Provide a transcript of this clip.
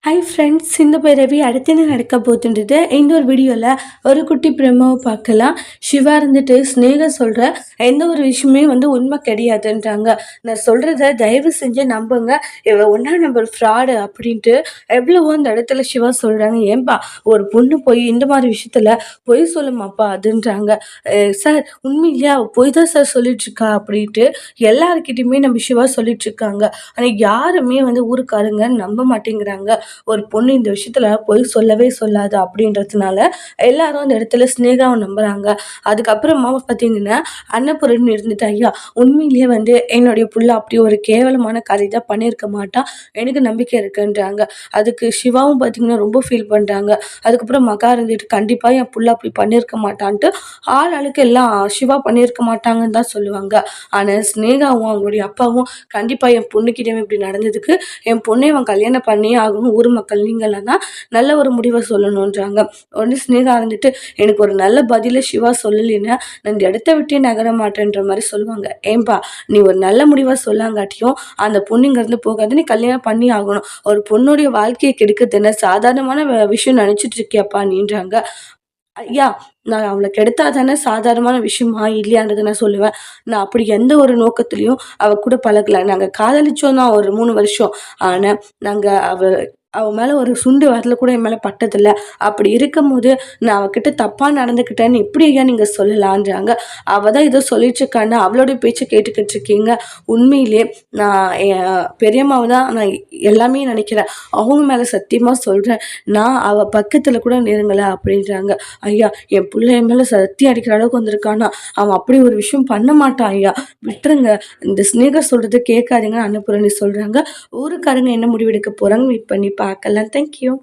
Hi friends, இந்த பிறவி அடுத்து என்ன நடக்க போகுதுன்றது இந்த ஒரு வீடியோவில் ஒரு குட்டி பிரமாவை பார்க்கலாம். சிவா இருந்துட்டு ஸ்னேகா சொல்கிற எந்த ஒரு விஷயமே உண்மை கிடையாதுன்றாங்க. நான் சொல்கிறத தயவு செஞ்சு நம்புங்க, இவ ஒன்றா நம்பர் ஃப்ராடு அப்படின்ட்டு எவ்வளவோ அந்த இடத்துல சிவா சொல்கிறாங்க. ஏன்பா ஒரு பொண்ணு போய் இந்த மாதிரி விஷயத்தில் பொய் சொல்லுமாப்பா அதுன்றாங்க. சார் உண்மையிலேயே அவள் பொய் தான் சார் சொல்லிட்டுருக்கா அப்படின்ட்டு எல்லாருக்கிட்டையுமே நம்ம சிவா சொல்லிட்டுருக்காங்க. ஆனால் யாருமே ஊருக்காரங்க நம்ப மாட்டேங்கிறாங்க. ஒரு பொண்ணு இந்த விஷயத்துல போய் சொல்லவே சொல்லாது அப்படின்றதுனால எல்லாரும் அந்த இடத்துல ஸ்னேகாவை நம்புறாங்க. அதுக்கப்புறமா பார்த்தீங்கன்னா அன்னபூரணி இருந்துட்டு, ஐயா உண்மையிலேயே என்னுடைய புள்ள அப்படி ஒரு கேவலமான காரியம் தான் பண்ணியிருக்க மாட்டான், எனக்கு நம்பிக்கை இருக்குன்றாங்க. அதுக்கு சிவாவும் பார்த்தீங்கன்னா ரொம்ப ஃபீல் பண்றாங்க. அதுக்கப்புறம் மகா இருந்துட்டு கண்டிப்பா என் புள்ள அப்படி பண்ணியிருக்க மாட்டான்ட்டு ஆள் ஆளுக்கு எல்லாம் சிவா பண்ணியிருக்க மாட்டாங்கன்னு தான் சொல்லுவாங்க. ஆனா ஸ்னேகாவும் அவங்களுடைய அப்பாவும் கண்டிப்பா என் பொண்ணுக்கிட்டே இப்படி நடந்ததுக்கு என் பொண்ணை அவன் கல்யாணம் பண்ணியே ஆகணும், ஊர் மக்கள் நீங்களாம் தான் நல்ல ஒரு முடிவை சொல்லணுன்றாங்க. உடனே ஸ்னேகா இருந்துட்டு எனக்கு ஒரு நல்ல பதில சிவா சொல்லலைன்னா நான் இந்த இடத்த விட்டே நகர மாட்டேன்ற மாதிரி சொல்லுவாங்க. ஏன்பா நீ ஒரு நல்ல முடிவா சொல்லாங்காட்டியும் அந்த பொண்ணுங்கிறது போகாது, நீ கல்யாணம் பண்ணி ஆகணும். ஒரு பொண்ணுடைய வாழ்க்கையை கெடுக்கிறது என்ன சாதாரணமான விஷயம் நினைச்சிட்டு இருக்கியாப்பா நீன்றாங்க. ஐயா நான் அவளை கெடுத்தா தானே சாதாரணமான விஷயமா இல்லையான்றதை நான் சொல்லுவேன். நான் அப்படி எந்த ஒரு நோக்கத்திலையும் அவ கூட பழகல. நாங்க காதலிச்சோம் தான் ஒரு 3 வருஷம். ஆனா நாங்க அவ மேல ஒரு சுண்டு வரல கூட என் மேல பட்டதில்ல. அப்படி இருக்கும்போது நான் அவகிட்ட தப்பா நடந்துக்கிட்டேன்னு எப்படி ஐயா நீங்க சொல்லலான்றாங்க. அவ தான் ஏதோ சொல்லிட்டு இருக்கான்னு அவளுடைய பேச்சை கேட்டுக்கிட்டு இருக்கீங்க. உண்மையிலே நான் பெரியம்மாவை தான் நான் எல்லாமே நினைக்கிறேன். அவங்க மேல சத்தியமா சொல்றேன். நான் அவ பக்கத்துல கூட நெருங்கல அப்படின்றாங்க. ஐயா என் பிள்ளை என் மேல சத்தியம் அடிக்கிற அளவுக்கு வந்திருக்கானா, அவன் அப்படி ஒரு விஷயம் பண்ண மாட்டான் ஐயா, விட்டுருங்க. இந்த ஸ்னேகர் சொல்றதை கேட்காதீங்கன்னு அன்னபூரணி சொல்றாங்க. ஊருக்காரங்க என்ன முடிவெடுக்க போறாங்க வெயிட் பண்ணி பார்க்கலாம். தேங்க்யூ.